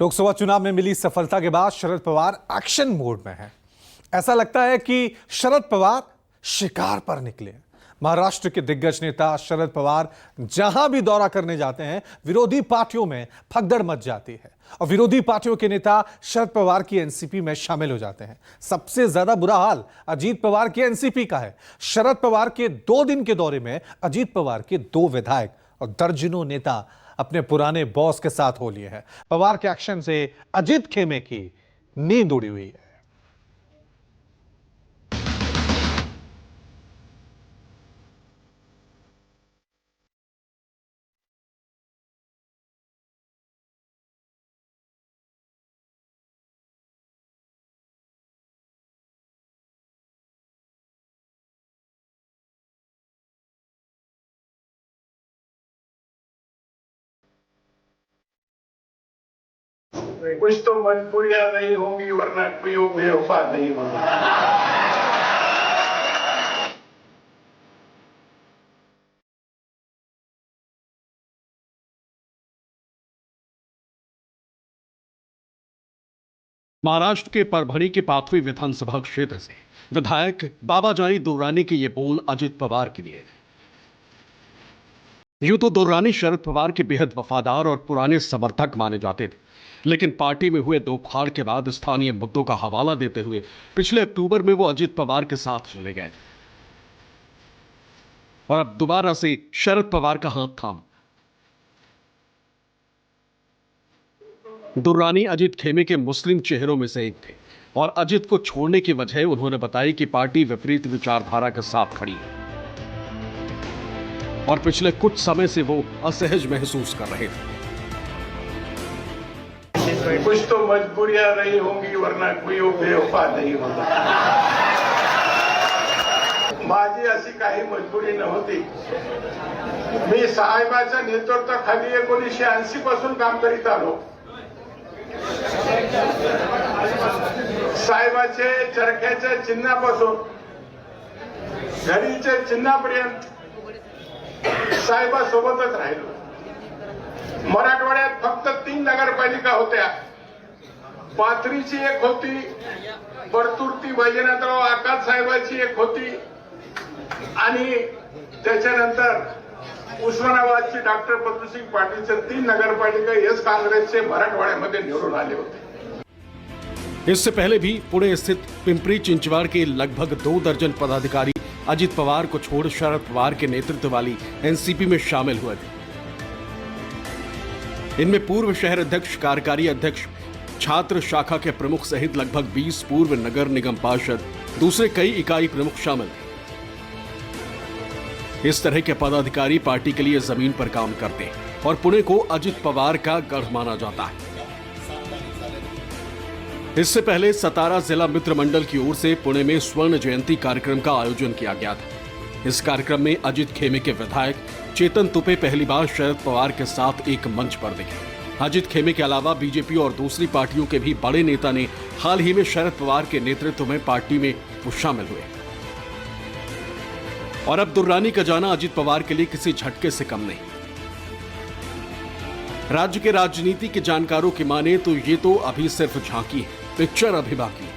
लोकसभा चुनाव में मिली सफलता के बाद शरद पवार एक्शन मोड में हैं। ऐसा लगता है कि शरद पवार शिकार पर निकले। महाराष्ट्र के दिग्गज नेता शरद पवार जहां भी दौरा करने जाते हैं, विरोधी पार्टियों में भगदड़ मच जाती है और विरोधी पार्टियों के नेता शरद पवार की एनसीपी में शामिल हो जाते हैं। सबसे ज्यादा बुरा हाल अजीत पवार की एनसीपी का है। शरद पवार के 2 दिन के दौरे में अजीत पवार के 2 विधायक और दर्जनों नेता अपने पुराने बॉस के साथ हो लिए हैं। पवार के एक्शन से अजीत खेमे की नींद उड़ी हुई है। कुछ तो मजबूरियां नहीं होंगी, वरना कोई बेवफा नहीं होगा। महाराष्ट्र के परभणी के पाथवी विधानसभा क्षेत्र से विधायक बाबाजानी दुर्रानी के ये बोल अजित पवार के लिए। यूं तो दुर्रानी शरद पवार के बेहद वफादार और पुराने समर्थक माने जाते थे, लेकिन पार्टी में हुए दोखाड़ के बाद स्थानीय मुद्दों का हवाला देते हुए पिछले अक्टूबर में वो अजित पवार के साथ चले गए और अब दोबारा से शरद पवार का हाथ थाम। दुर्रानी अजित खेमे के मुस्लिम चेहरों में से एक थे और अजित को छोड़ने की वजह उन्होंने बताई कि पार्टी विपरीत विचारधारा के साथ खड़ी है और पिछले कुछ समय से वो असहज महसूस कर रहे थे। कुछ तो मजबूरियां नहीं होंगी, वरना कोई बेवफा नहीं होगा। माझी अशी काही मजबुरी नव्हती। मी साहेबाच्या नेतृत्वाखाली 1980 पासून काम करीत आलो। साहेबाचे चरख्याच्या चिन्हापासून घडीच्या चिन्हापर्यंत साहेबासोबतच राहिलो। मराठवाड्यात फक्त 3 नगरपालिका होत्या। पाथरीची एक होती, परतुर्ती वैजनाथराव आकाश साहेबाची एक होती आणि त्याच्यानंतर उस्मानाबादची डॉक्टर पद्मसिंग पाटीलचे 3 नगरपालिका एस काँग्रेसचे मराठवाड्यामध्ये निवडून आले होते। इससे पहले भी पुणे स्थित पिंपरी चिंचवाड़ के लगभग 2 दर्जन पदाधिकारी अजित पवार को छोड़ शरद पवार के नेतृत्व वाली एनसीपी में शामिल हुए थे। इनमें पूर्व शहर अध्यक्ष, कार्यकारी अध्यक्ष, छात्र शाखा के प्रमुख सहित लगभग 20 पूर्व नगर निगम पार्षद, दूसरे कई इकाई प्रमुख शामिल थे। इस तरह के पदाधिकारी पार्टी के लिए जमीन पर काम करते हैं और पुणे को अजित पवार का गढ़ माना जाता है। इससे पहले सतारा जिला मित्र मंडल की ओर से पुणे में स्वर्ण जयंती कार्यक्रम का आयोजन किया गया था। इस कार्यक्रम में अजित खेमे के विधायक चेतन तुपे पहली बार शरद पवार के साथ एक मंच पर दिखे। अजित खेमे के अलावा बीजेपी और दूसरी पार्टियों के भी बड़े नेता ने हाल ही में शरद पवार के नेतृत्व में पार्टी में शामिल हुए और अब दुर्रानी का जाना अजित पवार के लिए किसी झटके से कम नहीं। राज्य के राजनीति के जानकारों की माने तो ये तो अभी सिर्फ झांकी है, पिक्चर अभी बाकी है।